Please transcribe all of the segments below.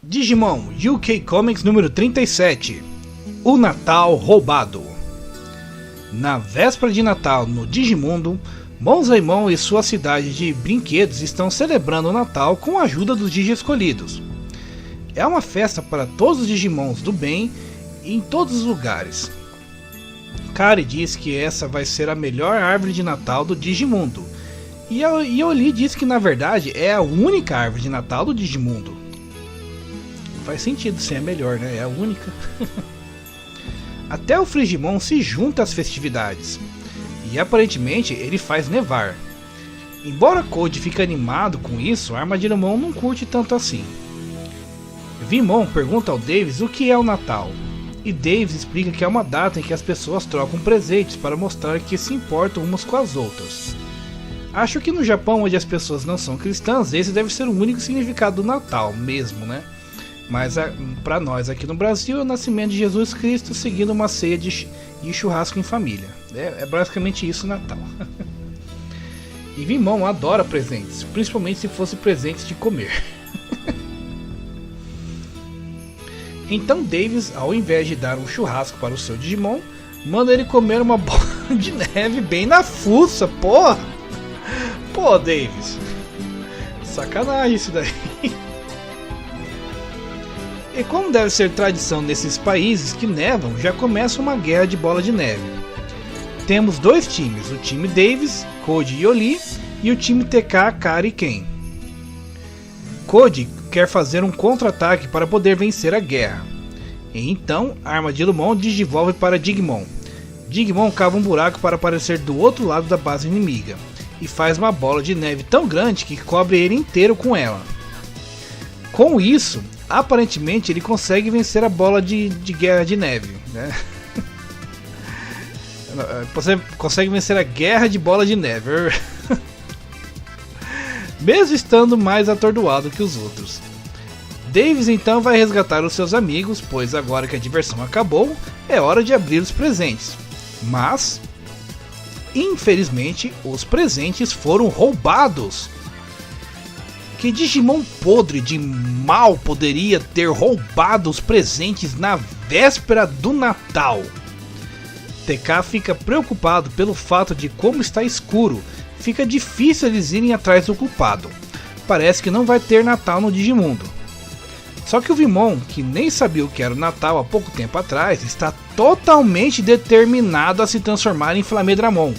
Digimon UK Comics número 37. O Natal Roubado. Na véspera de Natal no Digimundo, Monzaimon e sua cidade de brinquedos estão celebrando o Natal com a ajuda dos Digi escolhidos. É uma festa para todos os Digimons do bem em todos os lugares. Kari diz que essa vai ser a melhor árvore de Natal do Digimundo. E Yoli diz que na verdade é a única árvore de Natal do Digimundo. Faz sentido ser a melhor, né? É a única. Até o Frigimon se junta às festividades. E aparentemente ele faz nevar. Embora Code fique animado com isso, Armadilhomon não curte tanto assim. Vimon pergunta ao Davis o que é o Natal. E Davis explica que é uma data em que as pessoas trocam presentes para mostrar que se importam umas com as outras. Acho que no Japão, onde as pessoas não são cristãs, esse deve ser o único significado do Natal mesmo, né? Mas para nós aqui no Brasil é o nascimento de Jesus Cristo seguindo uma ceia e churrasco em família. É basicamente isso o Natal. E Vimon adora presentes, principalmente se fosse presentes de comer. Então Davis, ao invés de dar um churrasco para o seu Digimon, manda ele comer uma bola de neve bem na fuça, porra! Pô, Davis, sacanagem isso daí. E como deve ser tradição nesses países que nevam, já começa uma guerra de bola de neve. Temos dois times, o time Davis, Code e Yoli, e o time TK, Kari e Ken. Code quer fazer um contra-ataque para poder vencer a guerra. E então, Armadilhomon digivolve para Digimon. Digimon cava um buraco para aparecer do outro lado da base inimiga, e faz uma bola de neve tão grande que cobre ele inteiro com ela. Com isso, aparentemente ele consegue vencer a bola de guerra de neve, né? Você consegue vencer a guerra de bola de neve, mesmo estando mais atordoado que os outros. Davis então vai resgatar os seus amigos, pois agora que a diversão acabou, é hora de abrir os presentes. Mas, infelizmente, os presentes foram roubados. Que Digimon podre de mal poderia ter roubado os presentes na véspera do Natal? TK fica preocupado pelo fato de como está escuro, fica difícil eles irem atrás do culpado. Parece que não vai ter Natal no Digimundo. Só que o Vimon, que nem sabia o que era o Natal há pouco tempo atrás, está totalmente determinado a se transformar em Flamedramon.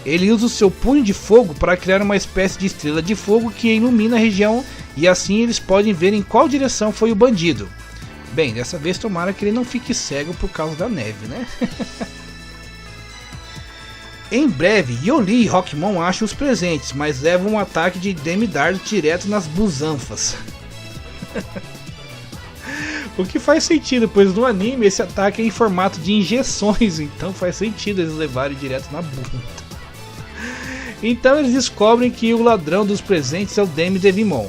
Ele usa o seu punho de fogo para criar uma espécie de estrela de fogo que ilumina a região e assim eles podem ver em qual direção foi o bandido. Bem, dessa vez tomara que ele não fique cego por causa da neve, né? Em breve, Yoli e Rockmon acham os presentes, mas levam um ataque de Demidardo direto nas busanfas. O que faz sentido, pois no anime esse ataque é em formato de injeções, então faz sentido eles levarem direto na bunda. Então eles descobrem que o ladrão dos presentes é o Demi Devimon.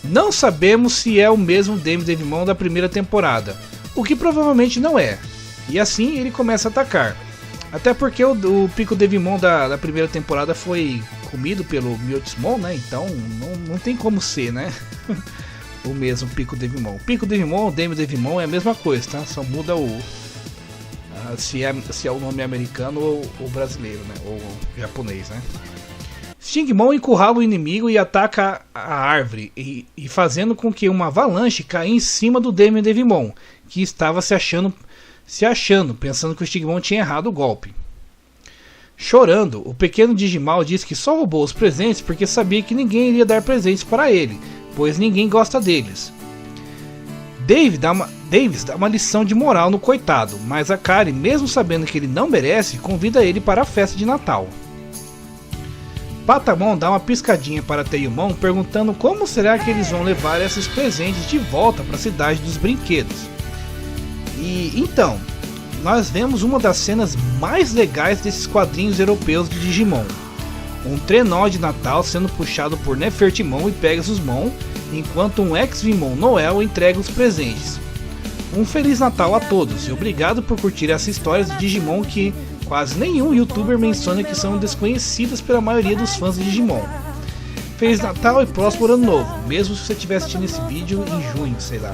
Não sabemos se é o mesmo Demi Devimon da primeira temporada, o que provavelmente não é. E assim ele começa a atacar. Até porque o Pico Devimon da primeira temporada foi comido pelo Myotismon, né? Então não tem como ser, né? O mesmo Pico Devimon. Pico Devimon, Demi Devimon é a mesma coisa, tá? Só muda se é o nome americano ou brasileiro, né? Ou japonês, né? Stingmon encurrala o inimigo e ataca a árvore, e fazendo com que uma avalanche caia em cima do Demi Devimon, que estava se achando, pensando que o Stingmon tinha errado o golpe. Chorando, o pequeno Digimal diz que só roubou os presentes porque sabia que ninguém iria dar presentes para ele, pois ninguém gosta deles. Davis dá uma lição de moral no coitado, mas a Kari, mesmo sabendo que ele não merece, convida ele para a festa de Natal. Patamon dá uma piscadinha para Teiyumon perguntando como será que eles vão levar esses presentes de volta para a cidade dos brinquedos. E então, nós vemos uma das cenas mais legais desses quadrinhos europeus de Digimon. Um trenó de Natal sendo puxado por Nefertimon e Pegasusmon, enquanto um ex-Vimon Noel entrega os presentes. Um Feliz Natal a todos e obrigado por curtir essa história de Digimon que quase nenhum youtuber menciona que são desconhecidas pela maioria dos fãs de Digimon. Feliz Natal e próximo ano novo, mesmo se você estiver assistindo esse vídeo em junho, sei lá.